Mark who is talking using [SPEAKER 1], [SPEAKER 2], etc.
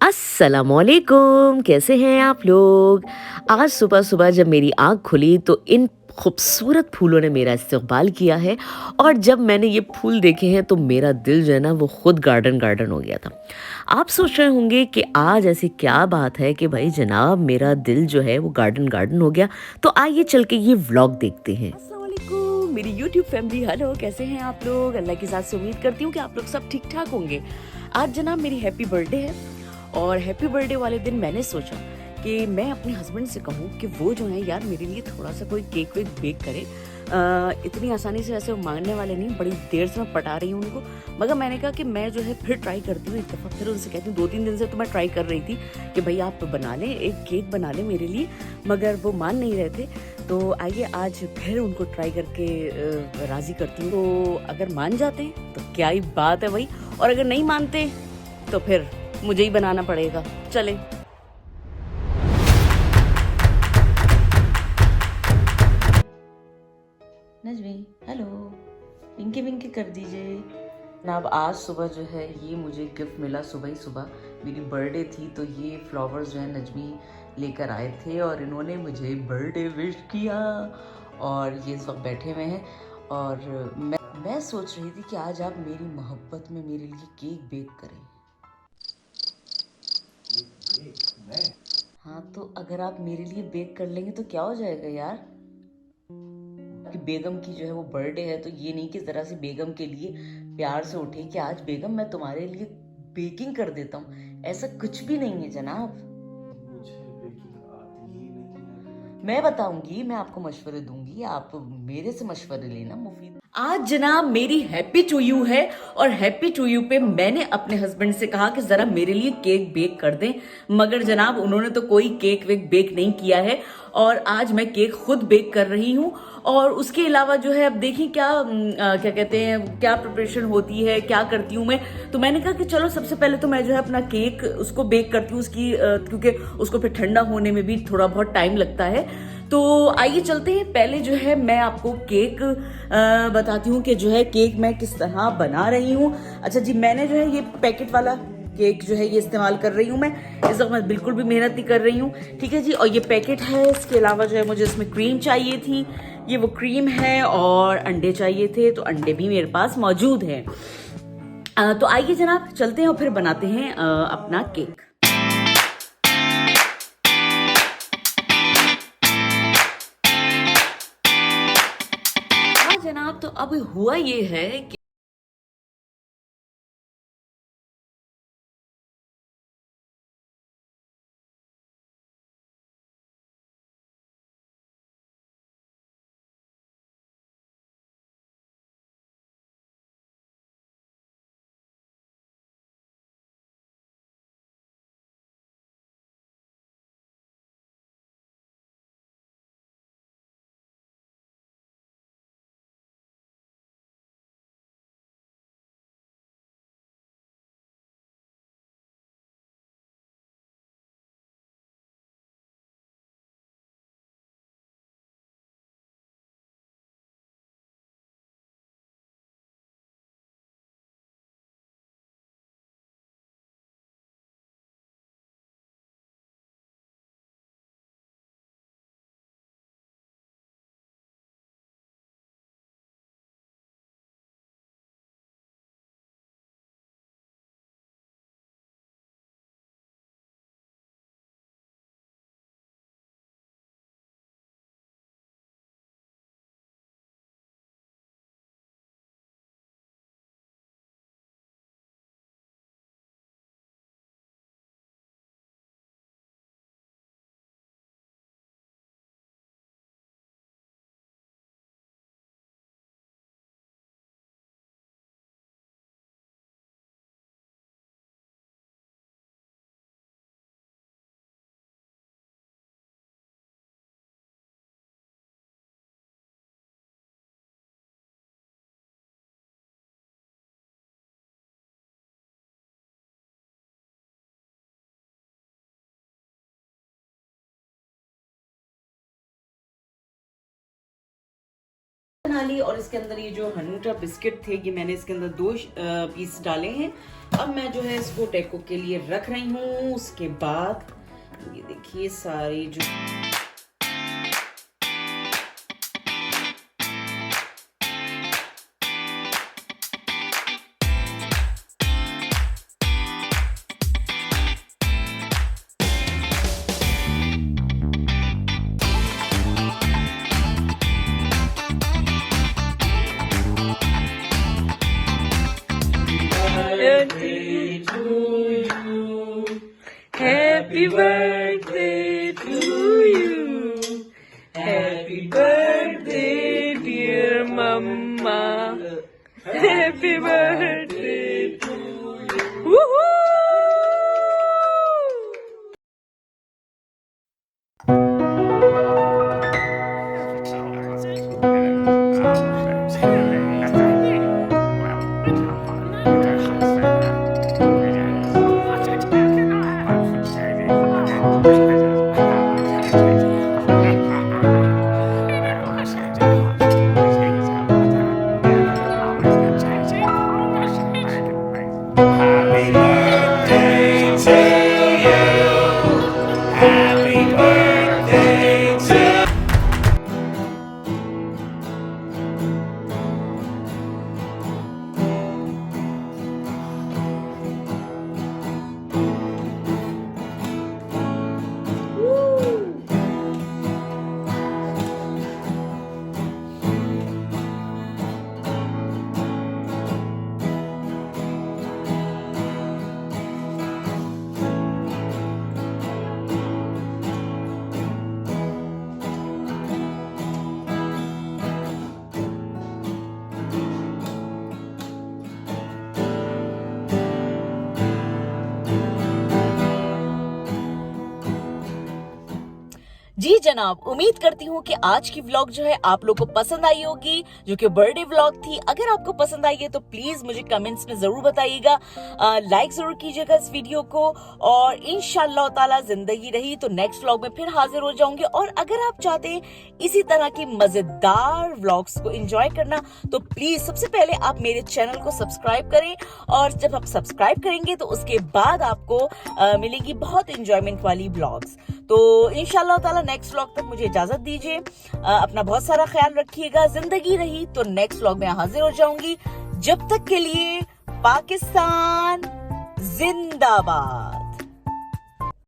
[SPEAKER 1] अस्सलामुअलैकुम, कैसे हैं आप लोग? आज सुबह-सुबह जब मेरी आँख खुली तो इन खूबसूरत फूलों ने मेरा इस्तकबाल किया है और जब मैंने ये फूल देखे हैं तो मेरा दिल जो है ना वो खुद गार्डन-गार्डन हो गया था। आप सोच रहे होंगे कि आज ऐसी क्या बात है कि भाई जनाब मेरा दिल जो है वो गार्डन-गार्डन हो गया? तो आइए चल के ये व्लॉग देखते हैं। अस्सलाम वालेकुम मेरी यूट्यूब फैमिली, हेलो कैसे हैं आप लोग? अल्लाह की ज़ात से उम्मीद करती हूँ कि आप लोग सब ठीक-ठाक होंगे। आज जनाब मेरी हैप्पी बर्थडे है और हैप्पी बर्थडे वाले दिन मैंने सोचा कि मैं अपने हस्बैंड से कहूँ कि वो जो है यार मेरे लिए थोड़ा सा कोई केक वेक बेक करे। इतनी आसानी से वैसे वो मांगने वाले नहीं, बड़ी देर से मैं पटा रही हूँ उनको। मगर मैंने कहा कि मैं जो है फिर ट्राई करती हूँ, एक दफ़ा फिर उनसे कहती हूँ। 2-3 दिन से तो मैं ट्राई कर रही थी कि भाई आप बना लें, एक केक बना लें मेरे लिए, मगर वो मान नहीं रहे थे। तो आइए आज फिर उनको ट्राई करके राज़ी करती हूँ। तो अगर मान जाते हैं तो क्या ही बात है भाई, और अगर नहीं मानते तो फिर मुझे ही बनाना पड़ेगा। चलें। नजमी, हेलो, पिंकी पिंकी कर दीजिए। जनाब आज सुबह जो है ये मुझे गिफ्ट मिला, सुबह ही सुबह मेरी बर्थडे थी तो ये फ्लावर्स जो है नजमी लेकर आए थे और इन्होंने मुझे बर्थडे विश किया और ये सब बैठे हुए हैं। और मैं सोच रही थी कि आज आप मेरी मोहब्बत में मेरे लिए केक बेक करें। हाँ तो अगर आप मेरे लिए बेक कर लेंगे तो क्या हो जाएगा यार? कि बेगम की जो है वो बर्थडे है तो ये नहीं कि ज़रा सी बेगम के लिए प्यार से उठे कि आज बेगम मैं तुम्हारे लिए बेकिंग कर देता हूँ, ऐसा कुछ भी नहीं है जनाब। मुझे बेकिंग आती ही नहीं है। मैं बताऊंगी, मैं आपको मशवरे दूंगी, आप मेरे से मशवरे लेना मुफीद। आज जनाब मेरी हैप्पी टू यू है और हैप्पी टू यू पे मैंने अपने हस्बैंड से कहा कि जरा मेरे लिए केक बेक कर दें, मगर जनाब उन्होंने तो कोई केक वेक बेक नहीं किया है और आज मैं केक खुद बेक कर रही हूँ। और उसके अलावा जो है अब देखिए क्या क्या कहते हैं, क्या प्रिपरेशन होती है, क्या करती हूँ मैं। तो मैंने कहा कि चलो सबसे पहले तो मैं जो है अपना केक उसको बेक करती हूँ उसकी क्योंकि उसको फिर ठंडा होने में भी थोड़ा बहुत टाइम लगता है। तो आइए चलते हैं, पहले जो है मैं आपको केक बताती हूँ कि जो है केक मैं किस तरह बना रही हूँ। अच्छा जी, मैंने जो है ये पैकेट वाला केक जो है ये इस्तेमाल कर रही हूँ मैं। इस वक्त मैं बिल्कुल भी मेहनत नहीं कर रही हूँ, ठीक है जी। और ये पैकेट है, इसके अलावा जो है मुझे इसमें क्रीम चाहिए थी, ये वो क्रीम है, और अंडे चाहिए थे तो अंडे भी मेरे पास मौजूद हैं। तो आइए जनाब चलते हैं और फिर बनाते हैं अपना केक। हाँ जनाब, तो अब हुआ ये है कि बना ली और इसके अंदर ये जो हनूटा बिस्किट थे ये मैंने इसके अंदर 2 पीस डाले हैं। अब मैं जो है इसको डेको के लिए रख रही हूँ। उसके बाद ये देखिए सारी जो
[SPEAKER 2] Happy birthday to you. Happy birthday, dear Mama. Happy birthday to you. Woohoo!
[SPEAKER 3] Happy birthday to you. Happy birthday to you.
[SPEAKER 1] जी जनाब, उम्मीद करती हूँ कि आज की व्लॉग जो है आप लोग को पसंद आई होगी, जो कि बर्थडे व्लॉग थी। अगर आपको पसंद आई है तो प्लीज मुझे कमेंट्स में जरूर बताइएगा, लाइक जरूर कीजिएगा इस वीडियो को, और इंशाल्लाह ताला जिंदगी रही तो नेक्स्ट व्लॉग में फिर हाजिर हो जाऊंगी। और अगर आप चाहते हैं इसी तरह की मजेदार व्लॉग्स को एंजॉय करना तो प्लीज सबसे पहले आप मेरे चैनल को सब्सक्राइब करें, और जब आप सब्सक्राइब करेंगे तो उसके बाद आपको मिलेगी बहुत एंजॉयमेंट वाली व्लॉग्स। तो इंशाल्लाह ताला नेक्स्ट व्लॉग तक मुझे इजाजत दीजिए। अपना बहुत सारा ख्याल रखिएगा। जिंदगी रही तो नेक्स्ट व्लॉग में हाजिर हो जाऊंगी। जब तक के लिए पाकिस्तान जिंदाबाद।